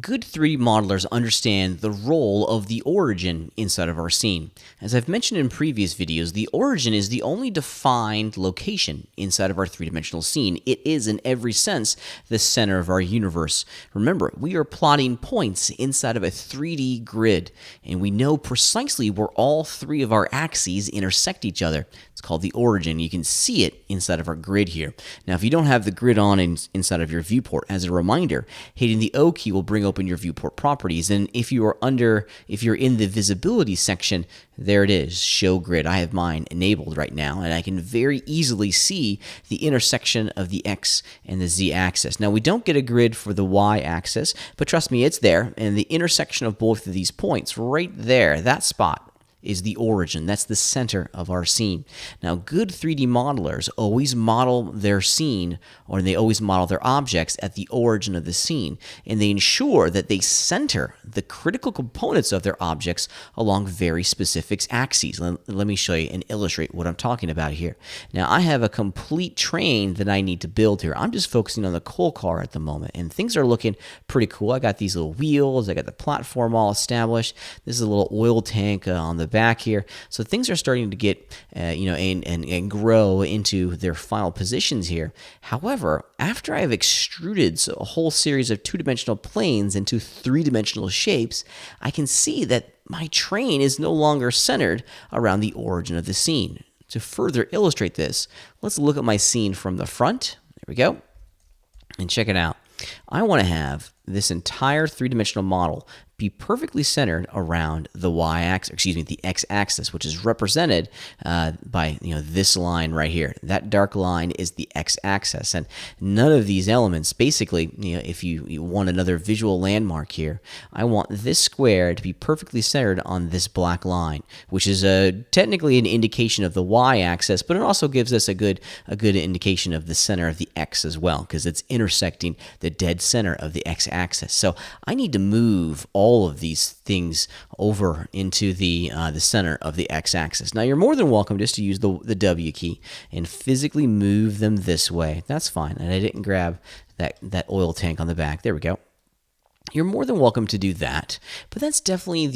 Good 3D modelers understand the role of the origin inside of our scene. As I've mentioned in previous videos, the origin is the only defined location inside of our three-dimensional scene. It is, in every sense, the center of our universe. Remember, we are plotting points inside of a 3D grid, and we know precisely where all three of our axes intersect each other. It's called the origin. You can see it inside of our grid here. Now, if you don't have the grid on inside of your viewport, as a reminder, hitting the O key will bring open your viewport properties. And if you're in the visibility section, there it is, show grid. I have mine enabled right now, and I can very easily see the intersection of the X and the Z axis. Now, we don't get a grid for the Y axis, but trust me, it's there. And the intersection of both of these points right there, that spot, is the origin. That's the center of our scene. Now, good 3D modelers always model their scene, or they always model their objects at the origin of the scene, and they ensure that they center the critical components of their objects along very specific axes. Let me show you and illustrate what I'm talking about here. Now, I have a complete train that I need to build here. I'm just focusing on the coal car at the moment, and things are looking pretty cool. I got these little wheels. I got the platform all established. This is a little oil tank on the back here. So things are starting to get, and grow into their final positions here. However, after I've extruded a whole series of two-dimensional planes into three-dimensional shapes, I can see that my train is no longer centered around the origin of the scene. To further illustrate this, let's look at my scene from the front. There we go. And check it out. I want to have this entire three-dimensional model be perfectly centered around the the x-axis, which is represented by this line right here. That dark line is the x-axis, and none of these elements, basically, if you want another visual landmark here, I want this square to be perfectly centered on this black line, which is technically an indication of the y-axis, but it also gives us a good indication of the center of the x as well, because it's intersecting the dead center of the x-axis. So I need to move all of these things over into the center of the x-axis. Now, you're more than welcome just to use the W key and physically move them this way. That's fine. And I didn't grab that oil tank on the back. There we go. You're more than welcome to do that, but that's definitely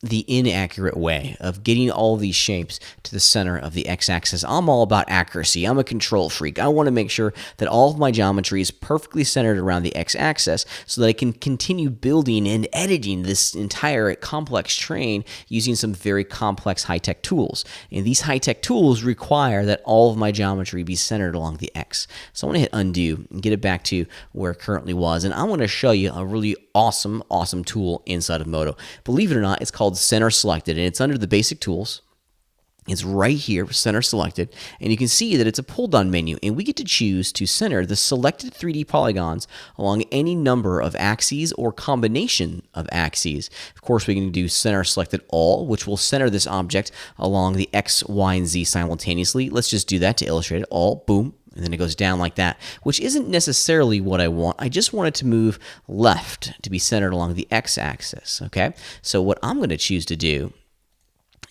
the inaccurate way of getting all these shapes to the center of the x-axis. I'm all about accuracy. I'm a control freak. I want to make sure that all of my geometry is perfectly centered around the x-axis so that I can continue building and editing this entire complex train using some very complex high-tech tools. And these high-tech tools require that all of my geometry be centered along the x. So I want to hit undo and get it back to where it currently was. And I want to show you a really awesome tool inside of Modo. Believe it or not, it's called Center Selected, and it's under the basic tools. It's right here, Center Selected, and you can see that it's a pull-down menu, and we get to choose to center the selected 3D polygons along any number of axes or combination of axes. Of course, we can do Center Selected All, which will center this object along the X, Y, and Z simultaneously. Let's just do that to illustrate it. All, boom. And then it goes down like that, which isn't necessarily what I want. I just want it to move left to be centered along the x-axis, okay? So what I'm going to choose to do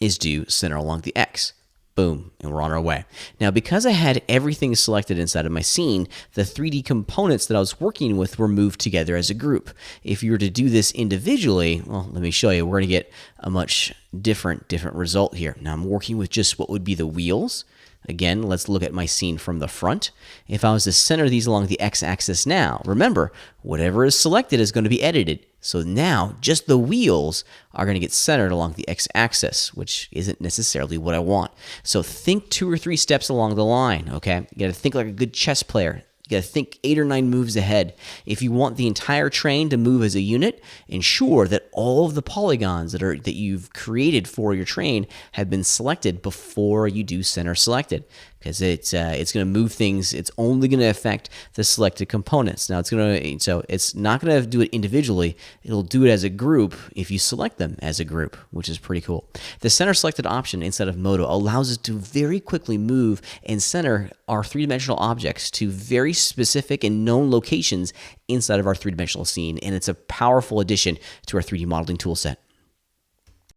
is do center along the x. Boom, and we're on our way. Now, because I had everything selected inside of my scene, the 3D components that I was working with were moved together as a group. If you were to do this individually, well, let me show you. We're going to get a much different result here. Now, I'm working with just what would be the wheels. Again, let's look at my scene from the front. If I was to center these along the x-axis now, remember, whatever is selected is going to be edited. So now, just the wheels are going to get centered along the x-axis, which isn't necessarily what I want. So think 2 or 3 steps along the line, okay? You got to think like a good chess player. You got to think 8 or 9 moves ahead. If you want the entire train to move as a unit, ensure that all of the polygons that you've created for your train have been selected before you do center selected, because it's going to move things. It's only going to affect the selected components. Now it's not going to do it individually. It'll do it as a group if you select them as a group, which is pretty cool. The center selected option inside of Modo allows us to very quickly move and center our three-dimensional objects to very specific and known locations inside of our three-dimensional scene, and it's a powerful addition to our 3D modeling toolset.